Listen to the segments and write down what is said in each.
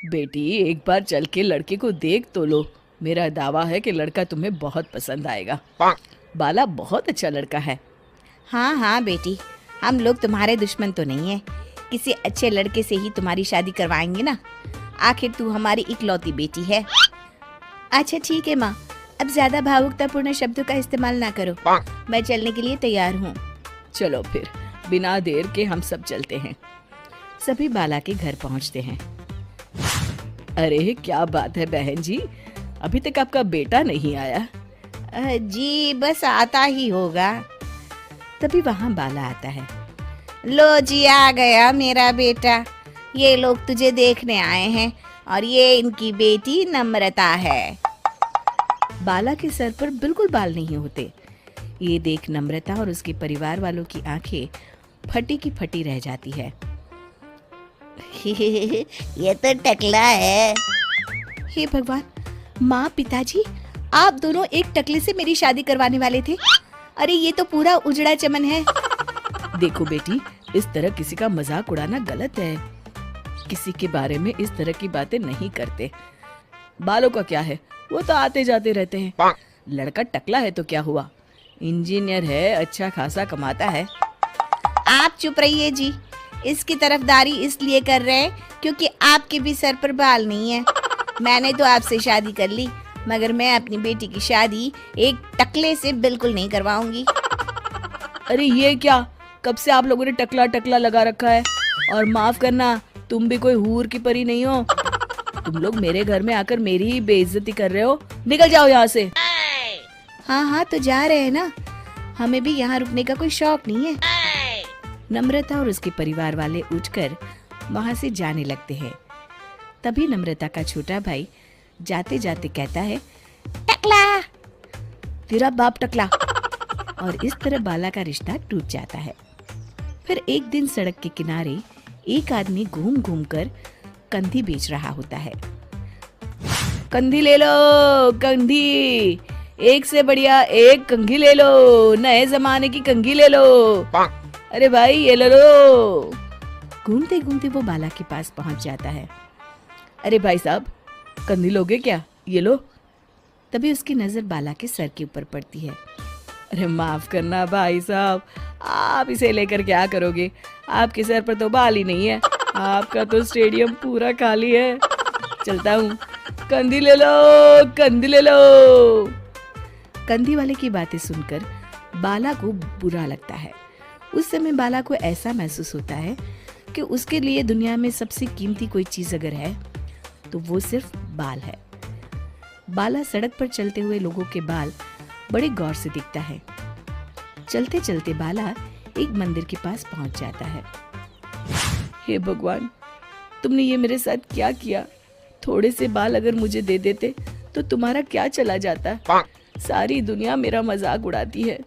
बेटी एक बार चल के लड़के को देख तो लो। मेरा दावा है कि लड़का तुम्हें बहुत पसंद आएगा। बाला बहुत अच्छा लड़का है। हाँ हाँ बेटी, हम लोग तुम्हारे दुश्मन तो नहीं है। किसी अच्छे लड़के से ही तुम्हारी शादी करवाएंगे ना। आखिर तू हमारी इकलौती बेटी है। अच्छा ठीक है माँ, अब ज्यादा भावुकतापूर्ण शब्दों का इस्तेमाल ना करो। मैं चलने के लिए तैयार हूँ। चलो फिर, बिना देर के हम सब चलते हैं। सभी बाला के घर पहुंचते हैं। अरे क्या बात है बहन जी, अभी तक आपका बेटा नहीं आया? जी बस आता ही होगा। तभी वहाँ बाला आता है। लो जी, आ गया मेरा बेटा। ये लोग तुझे देखने आए हैं और ये इनकी बेटी नम्रता है। बाला के सर पर बिल्कुल बाल नहीं होते। ये देख नम्रता और उसके परिवार वालों की आंखें फटी की फटी रह जाती है। ये तो टकला है। हे भगवान, माँ पिताजी, आप दोनों एक टकले से मेरी शादी करवाने वाले थे। अरे ये तो पूरा उजड़ा चमन है। देखो बेटी, इस तरह किसी का मजाक उड़ाना गलत है। किसी के बारे में इस तरह की बातें नहीं करते। बालों का क्या है, वो तो आते जाते रहते हैं। लड़का टकला है तो क्या हुआ, इंजीनियर है, अच्छा खासा कमाता है। आप चुप रहिए जी। इसकी तरफदारी इसलिए कर रहे हैं क्योंकि आपके भी सर पर बाल नहीं है। मैंने तो आपसे शादी कर ली, मगर मैं अपनी बेटी की शादी एक टकले से बिल्कुल नहीं करवाऊंगी। अरे ये क्या, कब से आप लोगों ने टकला टकला लगा रखा है? और माफ करना, तुम भी कोई हूर की परी नहीं हो। तुम लोग मेरे घर में आकर मेरी ही बेइज्जती कर रहे हो। निकल जाओ यहाँ से। हाँ हाँ तो जा रहे हैं ना, हमें भी यहाँ रुकने का कोई शौक नहीं है। नम्रता और उसके परिवार वाले उठकर वहाँ से जाने लगते हैं। तभी नम्रता का छोटा भाई जाते जाते कहता है, टकला, तेरा बाप टकला। और इस तरह बाला का रिश्ता टूट जाता है। फिर एक दिन सड़क के किनारे एक आदमी घूम घूम कर कंधी बेच रहा होता है। कंधी ले लो, कंधी, एक से बढ़िया एक कंघी ले लो, नए जमाने की कंघी ले लो। अरे भाई ये ले लो। घूमते घूमते वो बाला के पास पहुंच जाता है। अरे भाई साहब, कंधी लोगे क्या? ये लो। तभी उसकी नजर बाला के सर के ऊपर पड़ती है। अरे माफ करना भाई साहब, आप इसे लेकर क्या करोगे? आपके सर पर तो बाल ही नहीं है। आपका तो स्टेडियम पूरा खाली है। चलता हूँ, कंधी ले लो, कंधी ले लो। कंधी वाले की बातें सुनकर बाला को बुरा लगता है। उस समय बाला को ऐसा महसूस होता है कि उसके लिए दुनिया में सबसे कीमती कोई चीज अगर है तो वो सिर्फ बाल है। बाला सड़क पर चलते हुए लोगों के बाल बड़े गौर से दिखता है। चलते चलते बाला एक मंदिर के पास पहुंच जाता है। हे भगवान, तुमने ये मेरे साथ क्या किया? थोड़े से बाल अगर मुझे दे देते तो तुम्हारा क्या चला जाता? सारी दुनिया मेरा मजाक उड़ाती है।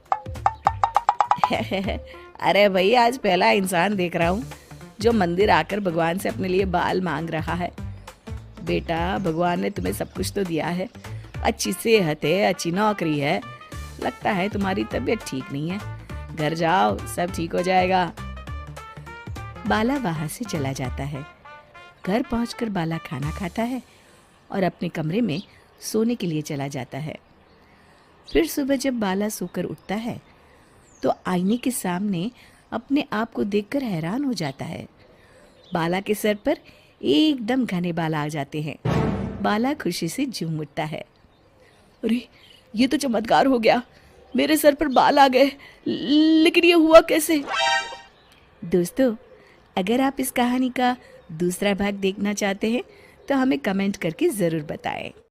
अरे भाई, आज पहला इंसान देख रहा हूँ जो मंदिर आकर भगवान से अपने लिए बाल मांग रहा है। बेटा, भगवान ने तुम्हें सब कुछ तो दिया है। अच्छी सेहत है, अच्छी नौकरी है। लगता है तुम्हारी तबीयत ठीक नहीं है। घर जाओ, सब ठीक हो जाएगा। बाला वहां से चला जाता है। घर पहुंचकर बाला खाना खाता है और अपने कमरे में सोने के लिए चला जाता है। फिर सुबह जब बाला सोकर उठता है तो आईने के सामने अपने आप को देखकर हैरान हो जाता है। बाला के सर पर एकदम घने बाल आ जाते हैं। बाला खुशी से झूम उठता है। अरे ये तो चमत्कार हो गया, मेरे सर पर बाल आ गए। लेकिन ये हुआ कैसे? दोस्तों, अगर आप इस कहानी का दूसरा भाग देखना चाहते हैं तो हमें कमेंट करके ज़रूर बताएं।